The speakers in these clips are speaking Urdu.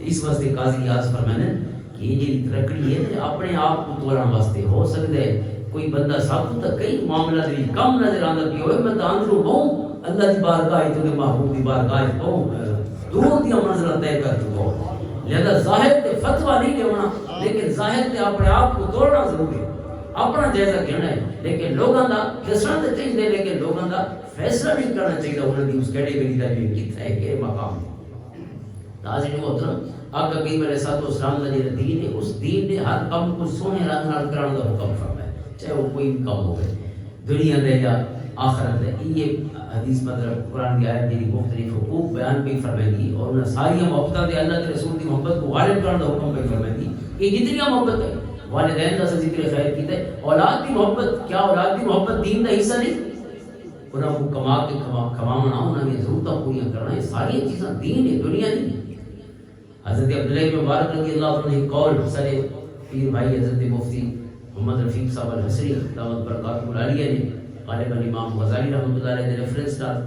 اس واسطے قاضی نیاز فرمانے کہ یہ جی ترکڑی ہے اپنے آپ کو توڑن واسطے ہو سکتا ہے کوئی بندہ سب تو کئی معاملہ دی کم نظر آندا کہ ہوئے میں تو اندروں بہوں اللہ دی بارگاہ تو محبوب دی بارگاہ بہوں دور دی منزل طے کر چکا ہوں لہذا ظاہر تے فتویٰ نہیں دینا لیکن ظاہر تے اپنے آپ کو توڑنا ضروری ہے اپنا جائزہ کہنا ہے لیکن لوگوں دا دسنا تے چاہیے لیکن لوگوں دا فیصلہ نہیں کرنا چاہیے انہوں نے اس کیٹیگری دا بھی کتنا ہے کہ مقام ہے ناظرین محترم آقا کریم علیہ الصلوۃ والسلام کا جو دین ہے اس دین نے ہر کام کو سونے رنگ نال کرانے کا حکم فرمایا چاہے وہ کوئی بھی کام ہو دنیا دے یا آخرت دے یہ حدیث مطلب قرآن کی آیت جی مختلف حقوق بیان بھی فرمائے اور انہیں ساری محبت دے اللہ کے رسول کی محبت کو غالب کرنے کا حکم بھی فرمائے یہ جتنی محبت ہے والدین کا ذکر خیر کیتا ہے اولاد کی محبت کیا اولاد کی محبت دین کا حصہ نہیں انہوں کو کما کے کمانا انہوں نے ضرورتیں پوریاں کرنا یہ ساری چیزیں دین ہے دنیا نہیں حضرت عبداللہ بن مبارک رضی اللہ عنہ نے قول سر پیر بھائی حضرت مفتی محمد رفیق صاحب الحسری دعوت برکاتہ العالیہ نے غالباً امام غزالی رحمۃ اللہ علیہ نے ریفرنس ڈال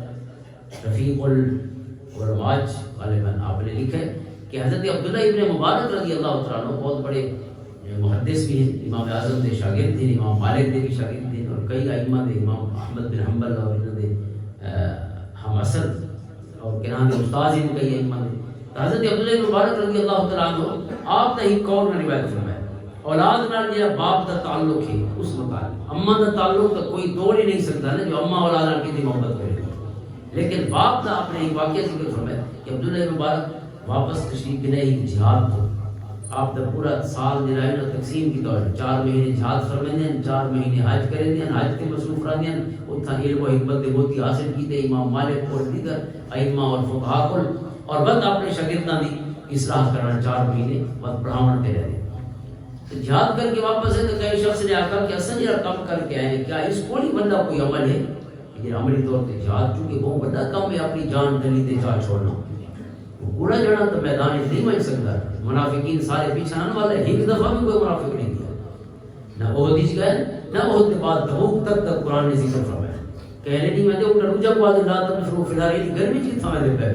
رفیق الرماج غالباً آپ نے لکھا ہے کہ حضرت عبداللہ ابن مبارک رضی اللہ تعالیٰ عنہ بہت بڑے محدث بھی ہیں امام اعظم کے شاگرد تھے امام مالک کے بھی شاگرد تھے اور کئی ائمہ دے امام احمد بن حنبل اور انہوں نے ہم اصل اور کنان کے استاد ہیں کئی ائمہ دے حضرت عبداللہ مبارک رضی اللہ تعالیٰ عنہ آپ نے ہی قول میں روایت فرمایا اولاد نال جڑا باپ دا تعلق ہے اس مطابق اماں دا تعلق تو کوئی توڑ ہی نہیں سکتا نا جو اماں اولاد نال کتنی محبت کرے لیکن باپ دا اپنے ایک واقعہ ذکر فرمایا کہ عبداللہ مبارک واپس تشریف کے نہیں جہاد کو آپ دا پورا سال جو ہے نا تقسیم کی طور 4 مہینے جہاد فرمائے ہیں 4 مہینے حج کرے ہیں حج کے مصروف رہتے ہیں اتنا علم و حکمت بہت حاصل کیتے امام مالک اور دیگر ائمہ اور فقہا کو اور بس اپنے شاگرداں دی اصلاح کرنا 4 مہینے بس پڑھاون تے رہے تو جہاد کر کے واپس ہے تو کئی شخص نے آکا کہ اصل یہ کام کر کے آئے کیا اس کو نہیں بندہ کوئی عمل ہے یہ عملی طور پہ جہاد چونکہ بہت بڑا کام ہے اپنی جان دلی تے جا چھوڑنا بوڑھا جڑا تو میدان نہیں بن سکتا منافقین سارے پیچھے آنے والے ایک دفعہ بھی کوئی منافق نہیں کیا نہ وہ حدیث گئے نہ وہ کے بعد تبوک تک قرآن نے ذکر فرمایا کہنے نہیں میں تو رجا کو آدھے رات میں شروع فی الحال گرمی چیز تھا میں پہ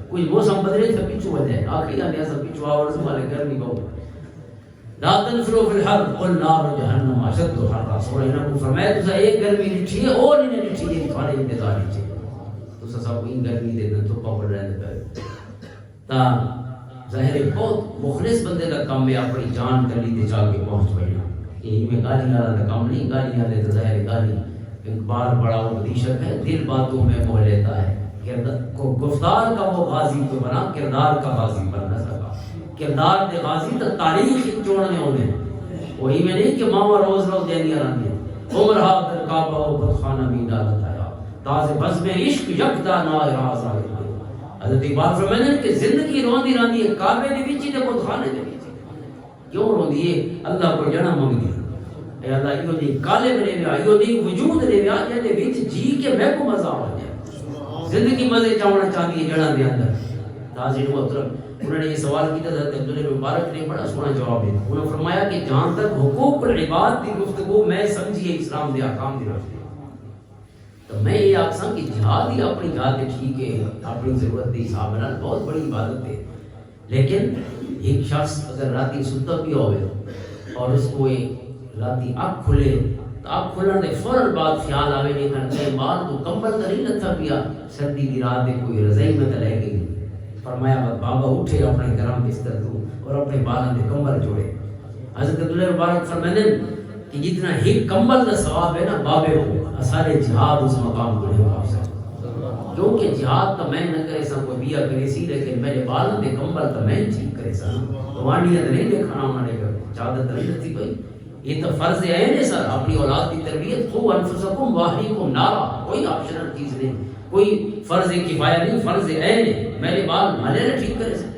کوئی موسم بدلے تو پیچھو بن جائے آخری آنے ایسا پیچھو آورز والے گرمی بہت لا تنفروا فی الحرب قل نار جہنم اشد حرا سورہ انہوں نے فرمایا تو ایک گرمی لٹھی ہے اور انہیں لٹھی ہے تھوڑے انتظار لٹھی تو سب ان گرمی دے دیں تو پاپڑ رہنے پہ تا ظاہر بہت مخلص بندے کا کام ہے اپنی جان گلی دے جا کے پہنچ پڑنا یہی میں گالی والا کا کام نہیں گالی والے تو ظاہر گالی بار بڑا وہ بدیشک ہے دل باتوں میں موہ لیتا ہے گفتار کا وہ غازی تو بنا کردار کا غازی بننا سکا کردار دے غازی تو تاریخ چوڑنے ہونے وہی میں نہیں کہ ماما روز روز دینی آرانی ہے عمر حاضر کعبہ و بدخانہ بھی ڈالت آیا تاز بزم عشق یکدا نائے راز آئے حضرت اقبال فرماتے ہیں کہ زندگی روندی راندی ہے کعبے دے وچ تے بدخانے دے وچ کیوں روندی ہے اللہ کو جنا منگدی اے اللہ ایو دی کالے میں لے ایو دی وجود لے ویا جے وچ جی کے میں کو مزہ آ جائے زندگی مزے چاونا چاہتی ہے جڑا دے اندر ناظرین محترم انہوں نے یہ سوال کیا حضرت عبداللہ مبارک نے بڑا سونا جواب دیا انہوں نے فرمایا کہ جہاں تک حقوق العباد کی گفتگو میں سمجھیے اسلام دے احکام دی رکھتے تو میں یہ آپ سن کہ جہاد ہی اپنی جہاد ٹھیک ہے اپنی ضرورت کے حساب میں بہت بڑی عبادت ہے لیکن ایک شخص اگر راتی ستا بھی ہوئے اور اس کو راتی آنکھ کھلے تو آنکھ کھلنے دے فوراً بعد خیال آوے نہیں کرتے مال تو کمبل تو نہیں لتھا پیا سردی دی رات دے کوئی رضائی میں تو لے گئی فرمایا بابا اٹھے اپنے گرم بستر تو اور اپنے بالوں دے کمبل جوڑے حضرت عبداللہ مبارک فرماتے ہیں کہ جتنا ہی کمبل کا ثواب ہے نا بابے کو سارے جہاد اس مقام کو نہیں پا سکتے کیونکہ جہاد تو میں نہ کرے سا کوئی بیا کرے سی لیکن میرے بالوں دے کمبل تو میں ٹھیک کرے سا وانڈیاں تو نہیں دیکھنا انہوں نے چادر نہیں تھی کوئی یہ تو فرض عین ہے سر اپنی اولاد کی تربیت خو انفسکم واہلیکم نارا کوئی آپشنل چیز نہیں کوئی فرض کفایہ نہیں فرض عین ہے میرے بال مالے نہ ٹھیک کرے سر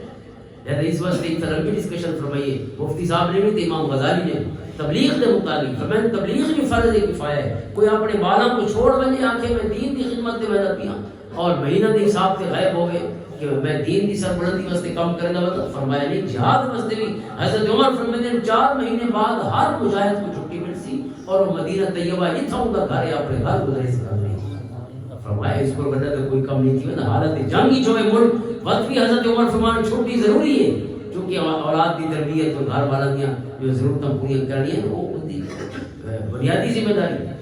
لہذا اس وقت ایک لمبی ڈسکشن فرمائیے مفتی صاحب نے بھی تھے امام غزالی نے تبلیغ کے متعلق فرمائیں تبلیغ بھی فرض کفایہ ہے کوئی اپنے بالوں کو چھوڑ بنے آنکھیں میں دین کی خدمت میں وجہ پیا اور مہینہ کے حساب سے غائب ہو گئے کہ میں دین کی سربلندی واسطے کام کرنا بتا فرمایا نہیں جہاد واسطے بھی حضرت عمر فرماتے ہیں 4 مہینے بعد ہر مجاہد کو چھٹی مل سی اور وہ مدینہ طیبہ یہ تھا ان کا گھر ہے اپنے گھر گزرے سے کر رہی فرمایا اس پر وجہ تو کوئی کم نہیں تھی نا حالت جنگی جو ہے ملک وقت بھی حضرت عمر فرمانے چھٹی ضروری ہے چونکہ اولاد کی تربیت اور گھر والوں کی جو ضرورتیں پوری کرنی ہیں وہ بنیادی ذمہ داری ہے.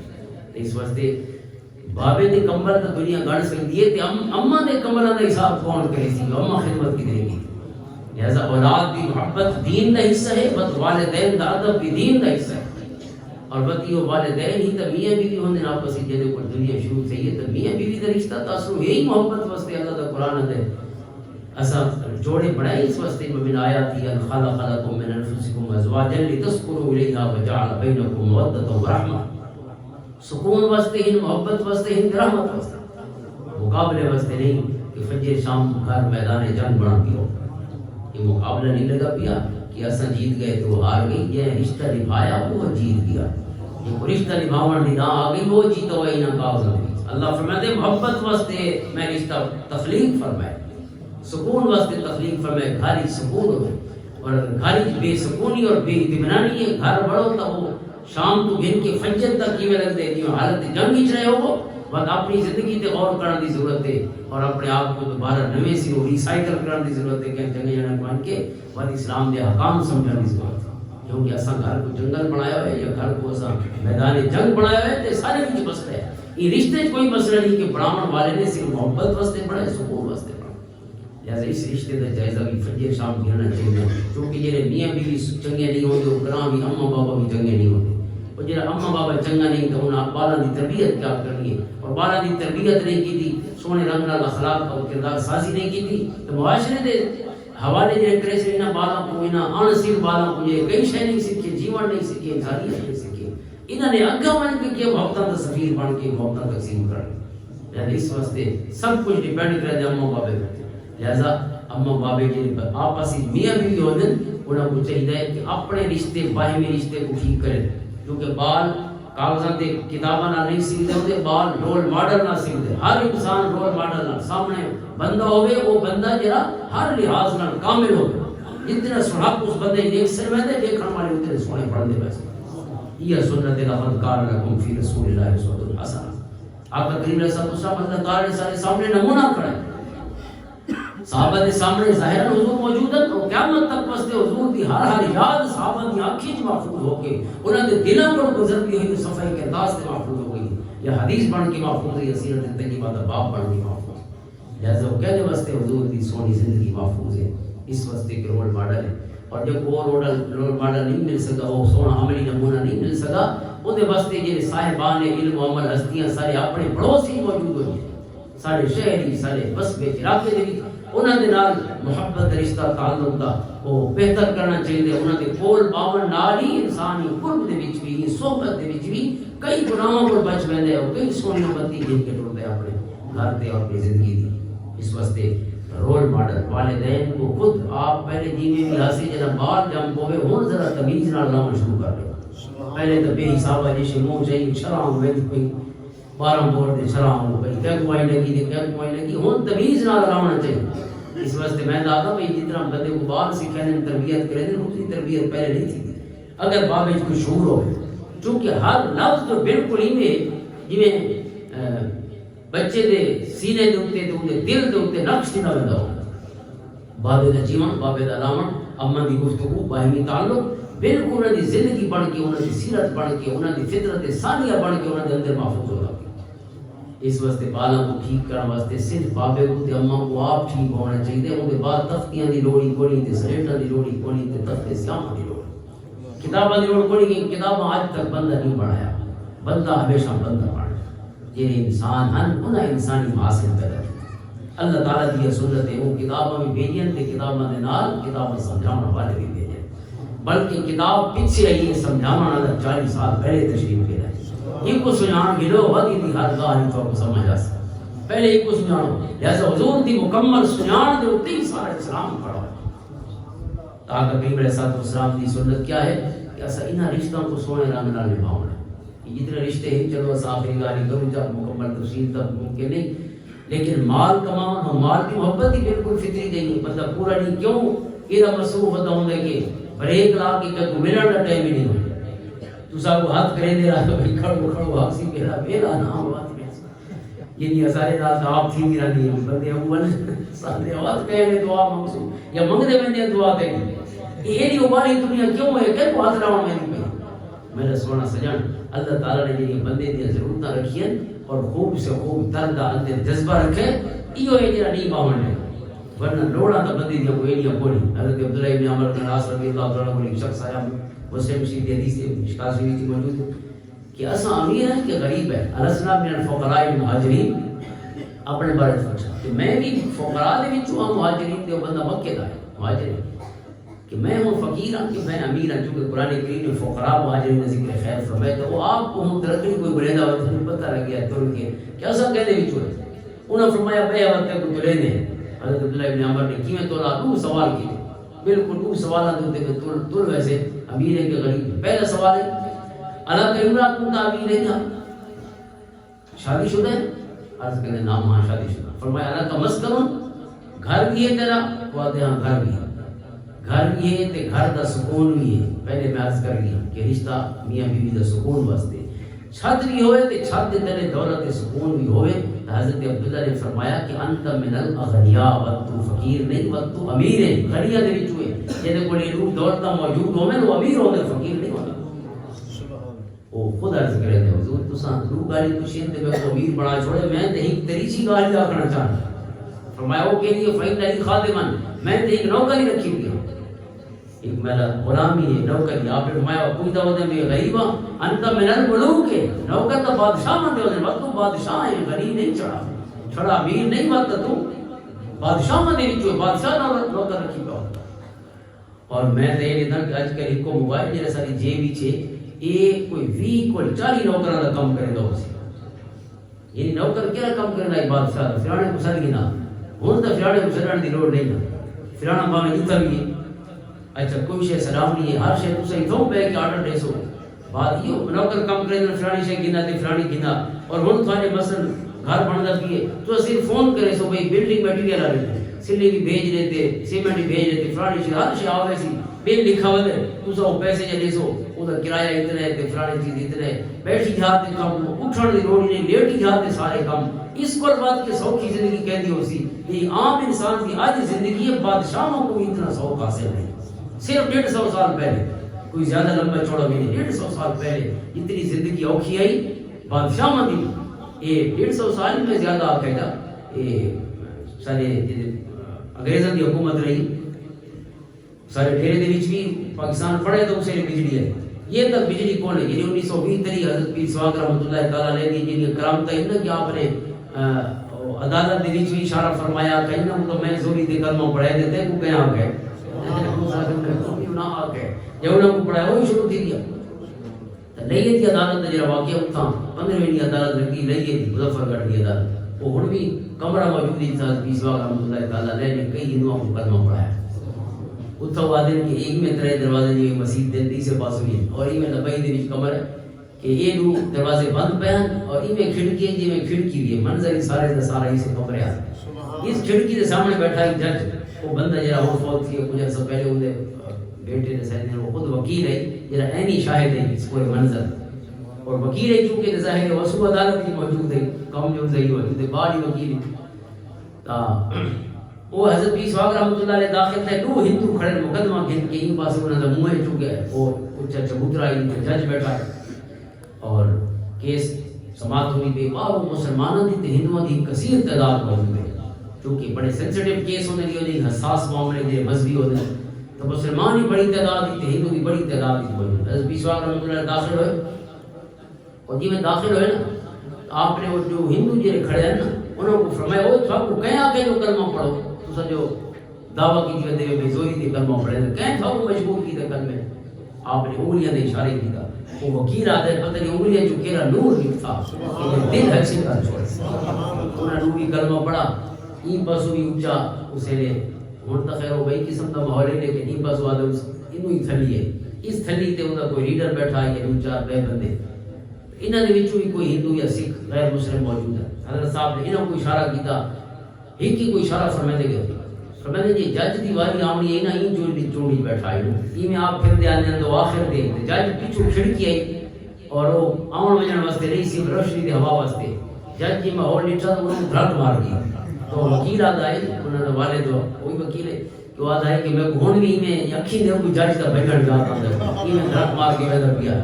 اس واسطے بابے دے کمبل تو دنیا گڑ سکتی ہے تے اماں دے کمبلاں دا حساب کون کرے سی؟ اماں خدمت کدھر کی. لہذا اولاد کی محبت دین کا حصہ ہے، بس والدین کا ادب بھی دین کا حصہ ہے. اور بتیو والدین ہی تو میاں بیوی ہوندے آپس وچ جدے کوئی دنیا شروع تھی ہے تو میاں بیوی دا رشتہ تاثر یہی محبت واسطے اللہ دا قرآن دے اسا جوڑے بنائے اس واسطے من آیاتی ان خلق لکم من انفسکم ازواجا لتسکنوا الیہا وجعل بینکم مودۃ ورحمہ. سکون واسطے ہی، محبت واسطے ہی، رحمت واسطے، مقابلے واسطے نہیں کہ فجر شام گھر میدان جنگ بنا پیو. یہ مقابلہ نہیں لگا پیا کہ اساں جیت گئے تو ہار گئی. یہ رشتہ نبھایا وہ جیت گیا. یہ رشتہ نبھاون دی نہ آ گئی وہ جیتا ہوا ہی نہ کاغذ. اللہ فرماتے محبت واسطے میں رشتہ تخلیق فرمایا، سکون واسطے تخلیق فرمایا. گھر سکون ہو اور گھر بے سکونی اور بے اطمینانی ہے. گھر بڑھو تو وہ شام تو گھن کے فجر تک کیویں لگ دے دیو حالت جنگ وچ رہے ہو. بس اپنی زندگی تے غور کرنے دی ضرورت ہے اور اپنے آپ کو دوبارہ نویں سروں ریسائیکل کرنے دی ضرورت ہے کہ چنگے جنے بن کے بعد اسلام دے احکام سمجھنے دی ضرورت ہے. کیونکہ اساں گھر کو جنگل بنایا ہوا ہے یا گھر کو اساں میدان جنگ بنایا ہوا ہے تے سارے وچ مسئلہ ہے. یہ رشتے کوئی مسئلہ نہیں کہ بڑھاون والے نے صرف محبت واسطے بڑھائے، سکون واسطے بڑھائے. لہذا اس رشتے کا جائزہ بھی فجر شام گھرنا چاہیے. کیونکہ جڑے میاں بیوی چنگے نہیں ہوندے وہ گراں بھی اماں بابا بھی چنگے نہیں ہوندے. اور جڑا اماں بابا چنگا نہیں تو انہاں بالاں دی تربیت کیا کرنی ہے. اور بالاں دی تربیت نہیں کی سونے رنگ نال اخلاق اور کردار سازی نہیں کی تو معاشرے دے حوالے جڑے کرے سے انہاں بالاں کو انہاں انصیر بالاں کو یہ کئی شے نہیں سیکھے، جیون نہیں سیکھے، انسانیت نہیں سیکھے. انہاں نے اگا بن کے کیا محبتاں دا سفیر بن کے محبتاں تقسیم کرنی. یعنی اس واسطے سب کچھ ڈیپینڈ کرے اماں بابے پہ. لہذا اماں بابے جڑے آپس میاں بیوی ہوندے انہاں کو چاہیے کہ اپنے رشتے باہمی رشتے کو ٹھیک کریں. کیونکہ بال کاغذات کتاباں نہ نہیں سیکھتے ہوتے، بال رول ماڈل نہ سیکھتے. ہر انسان رول ماڈل نہ سامنے بندہ ہوئے وہ بندہ جڑا ہر لحاظ نال کامل ہوئے. جتنا سڑک اس بندے دیکھ سر میں دیکھنے والے اتنے سونے پڑھتے ویسے. یہ سنت لقد کان لکم فی رسول اللہ اسوۃ حسنہ. آقا کریم علیہ السلام اللہ تعالی سارے سامنے نمونہ کھڑا ہے. صحابہ دے سامنے ظاہر حضور موجود ہیں تو قیامت تک واسطے حضور دی ہر یاد صحابہ دی آنکھیں محفوظ ہو کے انہاں دے دلاں پر گزرتی ہوئی صفحہ کرداس سے محفوظ ہو گئی. یہ حدیث بن کے محفوظ ہے، سیرت طیبہ دا باب بن کے محفوظ. لہذا وہ کہنے واسطے حضور دی سونی زندگی محفوظ ہے. اس واسطے کہ رول ماڈل ہے. اور جب وہ رول ماڈل نہیں مل سکا، وہ سونا عملی نمونہ نہیں مل سکا، وہ دے واسطے جڑے صاحبان علم و عمل ہستیاں سارے اپنے پڑوسی موجود ہوئے، سارے شہری سارے قصبے علاقے دے وچ انہاں دے نال محبت رشتہ تعلق دا وہ بہتر کرنا چاہیے. انہاں دے کول باون نال ہی انسانی قرب دے وچ بھی صحبت دے وچ بھی کئی گناہوں کو بچ ویندے اور کئی سونی بتی دے کے ٹرتے اپنے گھر تے اور اپنی زندگی دی. اس واسطے رول ماڈل والدین کو خود آپ پہلے جیویں بھی ہاسی جنا بال جم ہوئے ہن ذرا تمیز نال لانا شروع کر دو. پہلے تو بے حساب جیسے منہ چاہیے شرام ویل کوئی 12 بور دے شرام ہو گئی کیا کوئی لگی دے کیا کوئی لگی ہن تمیز نال لانا چاہیے. اس واسطے میں دادا بھائی جتنا بندے کو بال سکھانے تربیت کرے اس کی تربیت پہلے نہیں تھی. اگر باب وچ کوئی شعور ہو چونکہ ہر لفظ تو بالکل ہی میں جویں بچے دے سینے دے اوتے تے اون دے دل دے اوتے نقش نہ ویندا ہو. بابے دا جیون بابے دا لاون اماں دی گفتگو باہمی تعلق بالکل انہاں دی زندگی بن کے انہاں دی سیرت بن کے انہاں دی فطرت ثانیہ بن کے انہاں دے اندر محفوظ ہو. اس واسطے بالاں کو ٹھیک کرنے واسطے صرف بابے کو تے اماں کو آپ ٹھیک ہونا چاہیے. ان دے بعد تختیاں دی لوڑی کوئی تے سلیٹاں دی لوڑی کوئی تے تختے سیاہاں دی لوڑ کتاباں دی لوڑ کوئی. کتاباں آج تک بندہ نہیں پڑھایا، بندہ ہمیشہ بندہ پڑھا. یہ انسان ہیں انہاں انسانی حاصل پیدا کیا. اللہ تعالیٰ دی سنت ہے وہ کتاباں بھی بھیجیں تے کتاباں دے نال کتاباں سمجھانے والے بھی بھیجیں. بلکہ کتاب پیچھے آئی ہے سمجھانا والا 40 سال پہلے تشریف لے رہا ہے. یہ کو سنان گلو ودی دی ہر گاہ تو کو سمجھ آ سکتا پہلے یہ کو سنانو. لہذا حضور دی مکمل سنان دے اوتے سارا اسلام کھڑا ہے. آقا کریم علیہ السلام دی سنت کیا ہے کہ اسا انہاں رشتوں کو سونے رنگ نال نبھاؤنا. جتنے رشتے ہیں چلو آخری گالی کروں جب مکمل تفصیل تک ممکن نہیں، لیکن مال کماؤ اور مال کی محبت ہی بالکل فطری نہیں. مطلب پورا نہیں کیوں یہ مصروف ہوتا ہوں کہ بریک لا کے کبھی ملنے کا ٹائم ہی نہیں ہوتا. تو سب ہاتھ کرے دے رہا تو بھائی کھڑو کھڑو ہاسی میرا میرا نام بات میں یہ سارے نال آپ تھی میرا نہیں بندے اول سامنے آواز کہنے دعا منگسو یا منگدے میں دعا دے یہ نہیں اباری دنیا کیوں ہے کہ کو حاضر آؤں میں میرا سونا سجان اللہ تعالیٰ نے یہ بندے دی ضرورتاں رکھی ہیں اور خوب سے خوب درد اندر جذبہ رکھے ایو ہے جڑا نہیں باون ہے ورنہ لوڑا تو بندے دی کوئی نہیں کوئی حضرت عبداللہ ابن عمر بن عاص رضی اللہ تعالیٰ عنہ ایک شخص آیا مسلم شریف کی حدیث ہے مشکات شریف کی موجود ہے کہ اساں امیر ہیں کہ غریب ہے الاسنا من الفقراء المہاجرین اپنے بارے سوچا کہ میں بھی فقراء دے وچوں مہاجرین دے بندہ مکے دا ہے مہاجر کہ میں ہوں فقیر ہوں کہ میں امیر ہوں چونکہ قرآن کریم میں فقراء مہاجرین نے ذکر خیر فرمایا تو وہ آپ کو ہم ترقی کوئی بریندہ ہوتا ہے پتہ لگ گیا تر کے کیا سب کہتے ہیں چھوڑے انہوں نے فرمایا بے وقت کو تلے نے حضرت عبداللہ ابن عمر نے کیویں تولا دو سوال کیے بالکل دو سوالات ہوتے کہ تل ویسے امیر ہے کہ غریب پہلا سوال ہے اللہ کا امرات کو امیر ہے کیا شادی شدہ ہے عرض کرنے نام ہاں شادی شدہ فرمایا اللہ کا مسکن گھر بھی ہے تیرا وہ ہاں گھر بھی ہے گھر بھی ہے تے گھر دا سکون بھی ہے پہلے میں عرض کر لیا کہ رشتہ میاں بیوی دا سکون واسطے چھت بھی ہوئے تے چھت دے تلے دولت سکون بھی ہوئے حضرت عبداللہ نے فرمایا کہ انت من الاغنیاء وقت فقیر نہیں وقت امیر ہے غنیہ دے وچ ہوئے جے کول روح دولت موجود ہوے وہ امیر ہوے فقیر نہیں ہوتا او خود عرض کرے تے حضور تساں لو گالی پوچھیں تے میں کو امیر بنا چھوڑے میں تے ایک طریقی گالی آکھنا چاہتا فرمایا وہ کہ یہ فائن علی خادمن میں تے ایک نوکری رکھی ہوئی ایک میرا غلامی ہے نوکر آپ نے فرمایا کوئی دعوت میں غریبا انت من الملوک ہے نوکر تو بادشاہ مندے ہوتے وقت تو بادشاہ ہے غریب نہیں چھڑا امیر نہیں وقت تو بادشاہ مندے وچ بادشاہ نوکر رکھی پیا اور میں تے یہ نہ کہ اج کل کو موبائل جڑا ساری جے وچ اے کوئی 20 کو 40 نوکراں دا کام کرے دو یہ نوکر کیا کام کرنا ہے بادشاہ فرانے کو سر گنا ہن تو فرانے کو سرن دی لوڑ نہیں فرانا باویں جتا بھی اچھا کوئی شے سلام نہیں ہے ہر شے تو صحیح تو پہ کے آرڈر دے سو بعد یہ نوکر کم کرے فلانی شے گنا تے فلانی گنا اور ہن تھارے مثلا گھر بندا پیے تو صرف فون کرے سو بھئی بلڈنگ مٹیریل آ رہی سلی بھی بھیج دیتے سیمنٹ بھی بھیج دیتے فلانی شے ہر شے آوے سی بل لکھا ہوے تو سو پیسے جے سو او دا کرایہ اتنا ہے تے فلانی چیز اتنا ہے بیٹھی جاتے کام اٹھن دی لوڑ نہیں لیٹی جاتے سارے کام اس کو بات کے سوکھی زندگی کہندی ہو سی یہ عام انسان کی آج زندگی ہے بادشاہوں کو اتنا سوکھ حاصل نہیں صرف 150 سال پہلے کوئی زیادہ لمبا چوڑا بھی نہیں 150 سال پہلے اتنی زندگی اوکھی آئی بادشاہ مندی یہ 150 سال میں زیادہ آقیدہ یہ سارے انگریزوں کی حکومت رہی سارے ڈھیرے دے وچ بھی پاکستان پڑے تو اسے بجلی ہے یہ تک بجلی کون ہے یعنی 1920 تری حضرت پیر سواگ رحمۃ اللہ تعالیٰ علیہ کی جن کرامت ہے نا کہ آپ نے عدالت دے وچ بھی اشارہ فرمایا کہ نہ تو میں زوری دے کلمہ پڑھائے دیتے کو کہاں آ گئے نہ آ گئے جب انہوں کو پڑھایا وہی شروع تھی دیا لئیے تھی عدالت جرا واقعہ اتھا 15ویں دی عدالت لگی لئیے تھی مظفر گڑھ دی عدالت وہ ہن بھی کمرہ موجود ہی تھا پیر سواگ رحمۃ اللہ تعالیٰ علیہ نے کئی ہندوؤں کو کلمہ پڑھایا اتھا وعدے کہ ایک میں ترے دروازے جو مسجد دے تیسرے پاس ہوئی اور ای میں لبائی دے وچ کمر ہے کہ یہ دو دروازے بند پے ہیں اور ای میں کھڑکی جی میں کھڑکی دی منظر سارے دا سارا ہی سے کمرے آ اس کھڑکی کے سامنے بیٹھا ایک جج وہ بندہ جرا وہ فوت کیا کچھ عرصہ پہلے ہوئے بیٹے نے سید نے وہ خود وکیل ہے جرا عینی شاہد ہے اس پورے منظر اور وکیل ہے چونکہ ظاہر ہے وصو عدالت کی موجود ہے قوم جو صحیح ہو تو بڑی وکیل تا وہ حضرت پیر سواگ رحمۃ اللہ علیہ داخل تھے دو ہندو کھڑے مقدمہ گن کے ان پاس انہوں نے منہ چکے اور کچھ چبوترا ان کے جج بیٹھا ہے اور کیس سماعت ہوئی بے باو مسلمانوں دی تے ہندوؤں دی کثیر تعداد موجود ہے کیونکہ بڑے سینسٹیو کیس ہونے دی حساس معاملے دے مذہبی ہوتے ہیں تو مسلمان ہی بڑی تعداد دی تے ہندو دی بڑی تعداد دی موجود ہے حضرت پیر سواگ رحمۃ اللہ داخل ہوئے اور جی میں داخل ہوئے نا آپ نے وہ جو ہندو جڑے کھڑے ہیں نا انہوں کو فرمایا وہ تھا کو کہیں آ کے جو کلمہ پڑھو تو جو دعویٰ کی جو دے بے زوری دے کلمہ پڑھے کہیں تھا وہ مجبور کی دے کلمے آپ نے انگلیاں دے اشارے کی تھا وہ وکیل آتے ہیں پتہ نہیں انگلیاں جو کیرا نور بھی تھا دل اچھے کر چھوڑے انہوں نے نوری کلمہ پڑھا این پاسو بھی اونچا اسے لے ہن تا خیر ہو گئی قسم کا ماحول ہے لیکن این پاسو آدھے انہوں ہی تھلی ہے اس تھلی تے انہوں کوئی لیڈر بیٹھا ہے یا دو چار بے بندے انہوں نے وچوں بھی کوئی ہندو یا سکھ غیر مسلم موجود ہے حضرت صاحب نے انہوں کو اشارہ کیتا ایک ہی کوئی اشارہ فرمائے دے گئے فرمائے جی جج دی واری آمنی ہے نا این جو چونڈی بیٹھا ہے ای میں آپ پھر دے آنے دو آخر دے جج پیچھو کھڑکی آئی اور وہ آمن وجن واسطے نہیں صرف روشنی دے ہوا واسطے جج جی ماحول ڈٹھا تو انہوں نے دھڑک مار گیا تو وکیل آتا ہے انہوں نے والے تو وہی وکیل ہے تو آتا ہے کہ میں گھون گئی میں اکھی دے کوئی جج کا بھیجن جاتا ہوں میں دھڑک مار کے ویدر کیا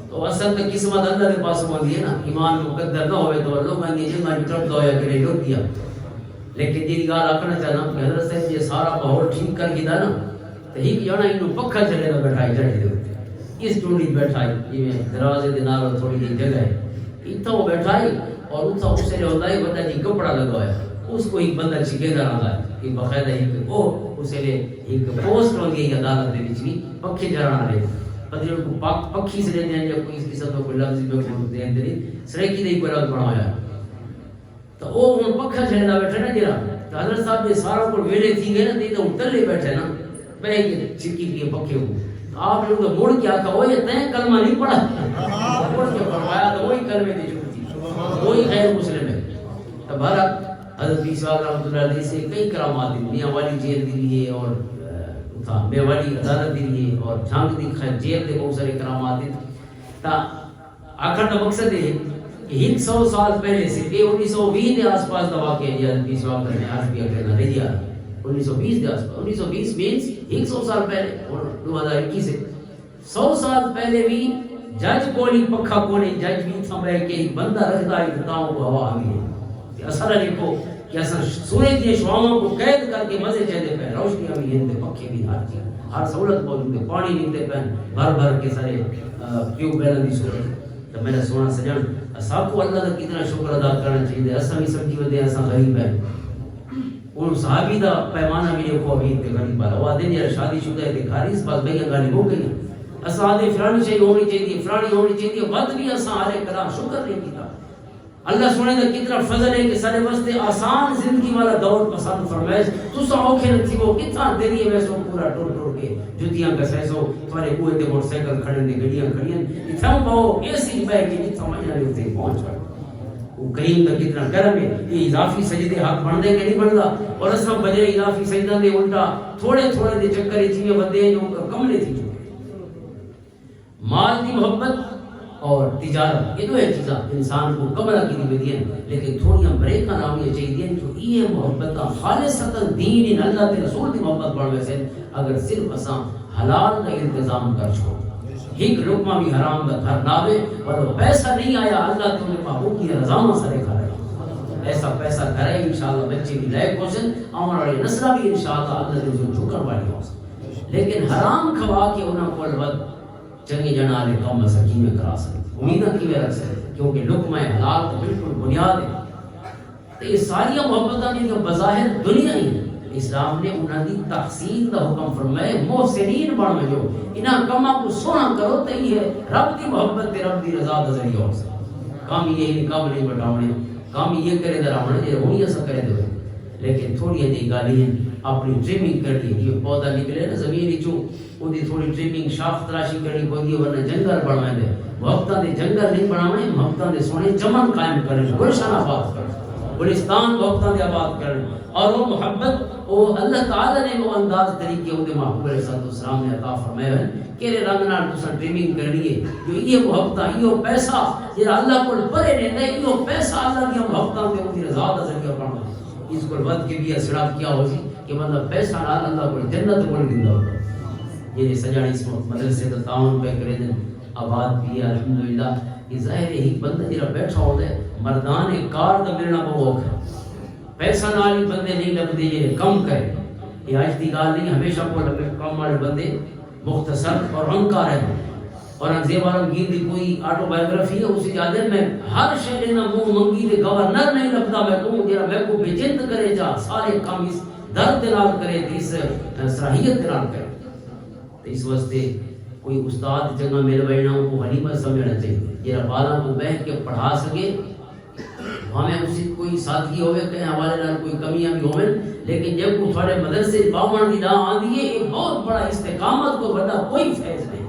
تو اصل تو قسمت اللہ کے پاس ہوتی ہے نا ایمان مقدر نہ ہوئے تو لوگ آئیں گے جن میں ٹرپ دو یا کرے ڈر دیا لیکن جی گال آکھنا چاہنا کہ حضرت صاحب یہ سارا ماحول ٹھیک کر کے دا نا تو ایک جانا انہوں پکھا چلے گا بیٹھائی جڑے دے اس ٹونڈی بیٹھائی یہ دروازے دے نال تھوڑی جی جگہ ہے اتنا وہ بیٹھائی اور اتنا اسے جو ہوتا ہے بندہ جی کپڑا لگوایا اس کو ایک بندہ چکے دار آتا ہے کہ باقاعدہ ایک وہ اسے لے ایک پوسٹ ہوگی عدالت دے وچ بھی پکھے جڑانا لے پتہ کو پکھی سے لینے یا کوئی اس قسم کا کوئی لفظ بھی کوئی دین دے سریکی دے کوئی لفظ بنایا تو وہ ہن پکھا چھڑنا بیٹھا نا جڑا تو حضرت صاحب جی سارا کو ویلے تھی گئے نا تے تو ٹلے بیٹھے نا بہ کے چکی کے پکھے کو آپ لوگ تو مڑ کے آکھا وہ یہ تے کلمہ نہیں پڑھا مڑ کے فرمایا تو وہی کلمے دی چھوٹ تھی وہی غیر مسلم ہے تو بہرحال حضرت عیسیٰ رحمۃ اللہ علیہ سے کئی کرامات ہیں میاں والی جیل دی لیے اور میاں والی عدالت دی لیے اور جھانگ دی جیل دے بہت سارے کرامات ہیں تا آخر کا مقصد ہے کہ 100 سال پہلے سے 1920 کے آس پاس کا واقعہ ہے حضرت عیسیٰ نے آج بھی کہنا نہیں دیا 1920 کے آس پاس 1920 مینس 100 سال پہلے اور 2021 سے 100 سال پہلے بھی جج کوئی پکھا کوئی جج بھی تھا میں کہ بندہ رکھتا ہے کتاؤں کو ہوا آگئی ہے اثر لکھو کہ اصل سورج کی شعاؤں کو قید کر کے مزے چہتے پہ روشنیاں بھی ہیں پکھے بھی ہر سہولت موجود ہے پانی نکلتے پہ بھر بھر کے سارے ٹیوب ویلن کی صورت تو میرا سونا سجن سب کو اللہ کا کتنا شکر ادا کرنا چاہیے اصل بھی سمجھی ودے اصل غریب ہے ان صحابی دا پیمانہ بھی دیکھو ابھی تے غریب والا وہ آدھے یار شادی شدہ ہے دکھاری اس پاس بھیا گالی ہو گئی اصل آدھے فلانی چاہیے ہونی چاہیے فلانی ہونی چاہیے ود بھی اصل آرے کلام شکر نہیں کیتا اللہ سونے کا کتنا فضل ہے کہ سارے واسطے آسان زندگی والا دور پسند فرمائش تو سا اوکھے نہ تھی وہ کتنا دیری ہے ویسو پورا ٹوڑ ٹوڑ کے جوتیاں کا سیسو تمہارے کوئے تے موٹر سائیکل کھڑے نے گڑیاں کھڑیاں اتنا پاؤ ایسی بہ کے جتنا مجھے نہیں ہوتے پہنچ پڑ وہ کریم کا کتنا کرم ہے یہ اضافی سجدے حق بن دے کہ نہیں بندا اور اساں بجے اضافی سجدہ دے الٹا تھوڑے تھوڑے دے چکر تھی میں ودے جو کم نہیں تھی مال دی محبت اور تجارت یہ دو چیزاں انسان کو کمرہ کی دی بدی ہیں لیکن تھوڑیاں بریکاں نامی چاہیے جو یہ محبت کا خالصتا دین ان اللہ کے رسول کی محبت بڑھ ویسے اگر صرف اساں حلال کا انتظام کر چھوڑ ایک لقمہ بھی حرام کا گھر ناوے اور وہ پیسہ نہیں آیا اللہ تم نے محبوب کی رضامہ سرے کھا رہے ایسا پیسہ کرے انشاءاللہ بچے بھی لائق ہو سن آمن والی نسلہ بھی انشاءاللہ اللہ نے جو جھکر والی ہو سن لیکن حرام کھوا کے انہاں کو الوقت چنگی جنالے قوم مسکین میں کرا سکتے امیدہ کی میں رکھ سکتے کیونکہ لقمہ حلال تو بالکل بنیاد ہے تو یہ ساری محبتہ نہیں کہ بظاہر دنیا ہی ہے اسلام نے انہاں دی تحسین دا حکم فرمائے محسنین بڑھ میں جو انہاں کما کو سونا کرو تو یہ ہے رب دی محبت تے رب دی رضا دا ذریعہ ہو سکتے کام یہ نہیں کام نہیں بٹاونے کام یہ کرے در آمنے یہ ہونی ایسا کرے دو لیکن تھوڑی دی گالی ہیں اپنی ٹریمنگ کر دی یہ پودا نکلے نا زمینی چو ان دی تھوڑی ٹریمنگ شاخ تراشی کرنی کوئی دی ورنہ جنگل بڑھوائیں دے محبتہ دے جنگل نہیں بڑھاونے محبتہ دے سونے چمن قائم کریں گلشن آباد کریں گلستان محبتہ دے آباد کریں اور وہ محبت وہ اللہ تعالیٰ نے وہ انداز طریقے ہوتے محبوب علیہ السلام نے عطا فرمائے ہیں کہ رنگ نال تساں ٹریمنگ کرنی ہے جو یہ محبتہ یہ پیسہ یہ اللہ کو پرے رہتا ہے یہ پیسہ اللہ کی محبتہ تے ان کی رضا دا ذریعہ بننا اس کو ود کے بھی اثرات کیا ہو سی کہ بندہ پیسہ نال اللہ کو جنت کو دیندا ہوتا یہ سجاڑی اس مدرسے دا تعاون پہ کرے دن آباد بھی الحمدللہ یہ ظاہر ہے ایک بندہ جڑا بیٹھا ہوتا ہے مردان کار دا ملنا بہت ہے پیسہ نال ہی بندے نہیں لگتے یہ کم کرے یہ آج دی گال نہیں ہمیشہ کو لگے کام والے بندے مختصر اور ہنکار ہیں اور زیب عالمگیر دی کوئی آٹو بایوگرافی ہے اسی یادیں میں ہر شہر نہ منہ منگی دے گورنر نہیں لگتا میں تو جرا میں کو بے چنت کرے جا سارے کام اس درد نال کرے اس صلاحیت نال کرے تو اس واسطے کوئی استاد جگہ میرے بینا کو غنیمت سمجھنا چاہیے جرا بالا کو بیٹھ کے پڑھا سکے ہمیں اسی کوئی ساتھی ہوئے کہیں حوالے نال کوئی کمیاں بھی ہوئے لیکن جب کو تھوڑے مدرسے باون دی نہ آندی ہے یہ بہت بڑا استقامت کو بڑا کوئی فیض نہیں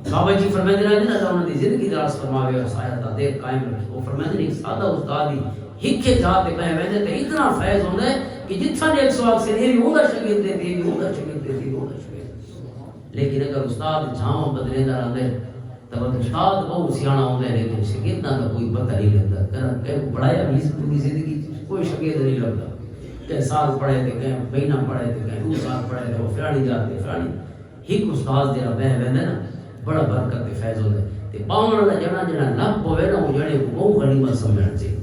بابا جی فرمائے دینا نہیں اللہ انہوں نے زندگی دراز فرماوے اور سایہ دیر قائم رکھے وہ فرمائے دینا ایک سادہ استاد ہی ہکے جاتے کہیں ویسے تو اتنا فیض ہوتا ہے کہ جتنا نے ایک سواب سے نہیں بھی ہوگا شکیت دیتی ہے بھی ہوگا شکیت دیتی ہے ہوگا شکیت لیکن اگر استاد جھاؤں بدلے دار آدھے تو استاد بہت سیاح ہوتا ہے لیکن شاگردوں کا کوئی پتہ نہیں لگتا، کہ پڑھایا بھی پوری زندگی کوئی شاگرد نہیں لگتا، کہ سال پڑھے تھے کہ مہینہ پڑھے تھے کہ 2 سال پڑھے تھے وہ فلانی جاتے فلانی ایک استاد جہاں بہ وہدا نا بڑا برکت فیض ہوتا ہے۔ تے پاون والا جڑا جڑا لب ہوئے نا وہ جڑے وہ غنیمت سمجھنا چاہیے۔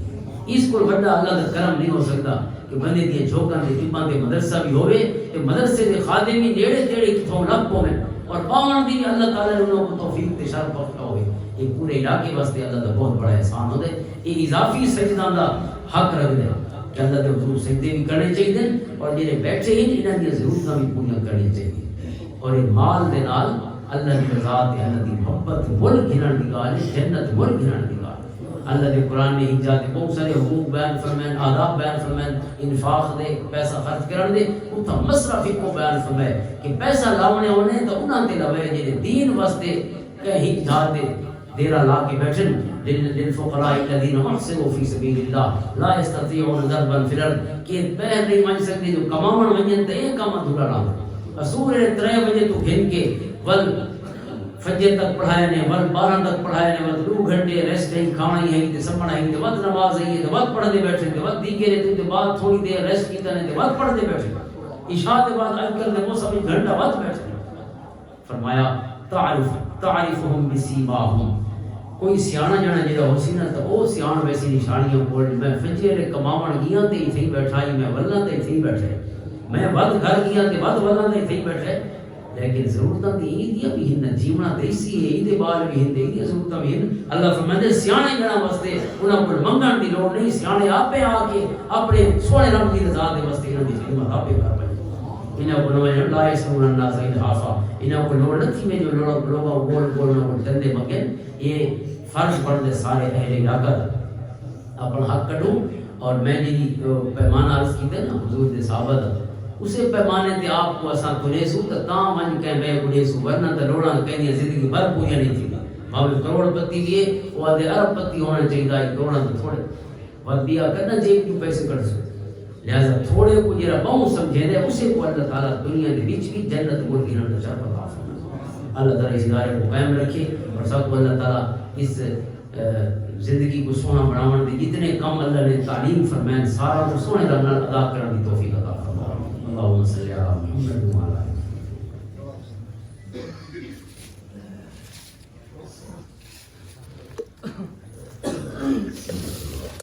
اس کو بڑا اللہ کا کرم نہیں ہو سکتا کہ بندے دی جھوکاں دے ٹپاں دے مدرسہ بھی ہوئے تے مدرسے دے خادم بھی نیڑے تیڑے کتھوں لب ہوئے اور پاون دی اللہ تعالی نے انہوں کو توفیق تے شرف بخشا ہوئے۔ یہ پورے علاقے واسطے اللہ کا بہت بڑا احسان ہوتا ہے۔ یہ اضافی سجدہ دا حق رکھتے ہیں کہ اللہ کے حضور سجدے بھی کرنے چاہیے اور جڑے بیٹھے ہیں انہاں دی ضرورتاں بھی پوریاں کرنی چاہیے۔ اور یہ مال دے نال اللہ کی رضا تے اللہ کی محبت مل گھنن دی گل ہے، جنت مل گھنن دی گل۔ اللہ کے قرآن نے ہجات بہت سارے حقوق بیان فرمائے، آداب بیان فرمائے، انفاق دے پیسہ خرچ کرن دے، اتھا مصرف کو بیان فرمائے کہ پیسہ لاونے ہونے تو انہاں تے لوے جڑے دین واسطے کہ ہجات دے دیرا لا کے بیٹھن للفقراء الذين احسنوا في سبيل الله لا يستطيعون ضربا في الارض کہ پیر نہیں مان سکتے جو کماون ونجن تے ایک کام ادھورا رہا۔ اصول 3 بجے تو گھن کے ول فجر تک پڑھائے نے ول 12 تک پڑھائے نے ول 2 گھنٹے ریسٹ نہیں کھانا ہی ہے تے سمنا ہی تے وقت نماز ہے تے وقت پڑھنے بیٹھے تے وقت دیگے نے تے بعد تھوڑی دیر ریسٹ کیتا نے تے وقت پڑھنے بیٹھے عشاء کے بعد اکل نے وہ سب گھنٹہ وقت بیٹھے۔ فرمایا تعرفهم بسیماهم، کوئی سیاح جانا جڑا ہو سی نا تو وہ سیاح ویسی نشانیاں بول میں فجر کماون گیا تے ایتھے ہی بیٹھا ہی میں ولاں تے ایتھے ہی بیٹھے میں ود گھر گیا تے ود ولاں تے ایتھے ہی بیٹھے لیکن ضرورتاں تے ایدیاں بھی ہن جیونا تے اسی ہے ایدے بال بھی ہن ایدیاں ضرورتاں بھی ہن۔ اللہ فرماندے سیاح جانا واسطے انہاں کو منگن دی لوڑ نہیں، سیاح آپے آ کے اپنے سونے رب دی رضا دے واسطے انہاں دی خدمت آپے کر پائے۔ انہاں کو نوے لا یسنون الناس الحافا، انہاں کو لوڑ نتھی میں جو لوگوں گول گول نہ کو ٹندے مگن۔ یہ فرض پڑھتے سارے اہل علاقہ اپنا حق کٹوں اور میں جی پیمانہ عرض کیتے نا حضور دے صحابہ دا اسے پیمانے تے آپ کو اساں کھلے سو تا تاں من کہ میں کھلے سو ورنہ تے لوڑاں کہنی زندگی بھر پوری نہیں تھی بھاوے کروڑ پتی بھی ہے وہ آدھے ارب پتی ہونا چاہیے ہے کروڑاں تو تھوڑے ود دیا کرنا جیب کیوں پیسے کر سو لہذا تھوڑے کو جرا بہت سمجھے دے اسے کو اللہ تعالیٰ دنیا کے بیچ کی جنت ملک انہوں نے شرف عطا فرمائے۔ اللہ تعالیٰ اس ادارے کو قائم رکھے اور سب کو اللہ تعالیٰ اس زندگی کو سونا بناون دے جتنے کام اللہ نے تعلیم فرمائے سارا کو سونے رنگ ادا کرنے کی توفیق عطا فرمائے۔ اللہم صلی علی محمد و علی